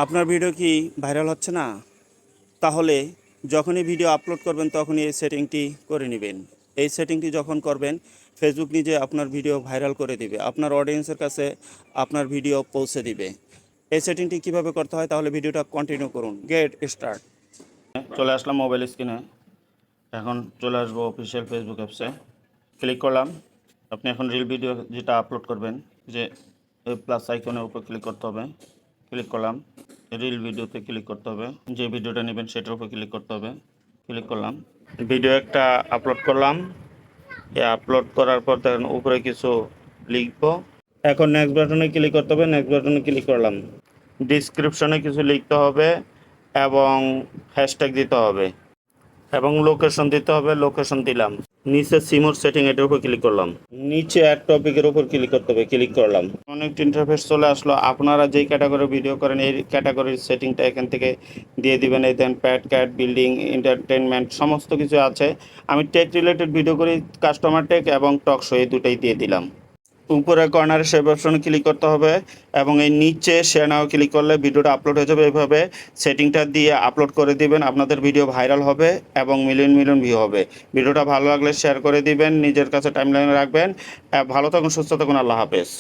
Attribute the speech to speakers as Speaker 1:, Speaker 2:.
Speaker 1: আপনার ভিডিও কি ভাইরাল হচ্ছে না? তাহলে যখনই ভিডিও আপলোড করবেন তখনই এই সেটিংটি করে নেবেন। এই সেটিংটি যখন করবেন ফেসবুক নিজে আপনার ভিডিও ভাইরাল করে দিবে, আপনার অডিয়েন্সের কাছে আপনার ভিডিও পৌঁছে দিবে। এই সেটিংটি কিভাবে করতে হয় তাহলে ভিডিওটা কন্টিনিউ করুন। Get start. চলে আসলাম মোবাইল স্ক্রিনে। এখন চলে আসবো অফিসিয়াল ফেসবুক অ্যাপসে, ক্লিক করলাম। আপনি এখন রিল ভিডিও যেটা আপলোড করবেন, যে প্লাস আইকনের উপর ক্লিক করতে হবে, ক্লিক করলাম। রিল ভিডিওতে ক্লিক করতে হবে, যে ভিডিওটা নেবেন সেটার উপর ক্লিক করতে হবে, ক্লিক করলাম। ভিডিও একটা আপলোড করলাম। আপলোড করার পর দেখেন উপরে কিছু লিখবো। এখন নেক্সট বাটনে ক্লিক করতে হবে, নেক্সট বাটনে ক্লিক করলাম। ডিসক্রিপশনে কিছু লিখতে হবে এবং হ্যাশট্যাগ দিতে হবে এবং লোকেশন দিতে হবে, লোকেশন দিলাম। নিচে সিমোর সেটিং এটার উপর ক্লিক করলাম। নিচে অ্যাড টপিকের উপর ক্লিক করতে হবে, ক্লিক করলাম। অনেক ইন্টারফেস চলে আসলো। আপনারা যেই ক্যাটাগরি ভিডিও করেন এই ক্যাটাগরির সেটিংটা এখান থেকে দিয়ে দিবেন। এই দেন প্যাড ক্যাট বিল্ডিং এন্টারটেনমেন্ট সমস্ত কিছু আছে। আমি টেক রিলেটেড ভিডিও করি, কাস্টমার টেক এবং টক শো এই দুটাই দিয়ে দিলাম। উপরে কর্নারে সেভ অপশনে ক্লিক করতে হবে এবং এই নিচে শেয়ার নাও ক্লিক করলে ভিডিওটা আপলোড হয়ে যাবে। এইভাবে সেটিংটা দিয়ে আপলোড করে দিবেন, আপনাদের ভিডিও ভাইরাল হবে এবং মিলিয়ন মিলিয়ন ভিউ হবে। ভিডিওটা ভালো লাগলে শেয়ার করে দিবেন, নিজের কাছে টাইমলাইনে রাখবেন। ভালো থাকুন, সুস্থ থাকুন, আল্লাহ হাফেজ।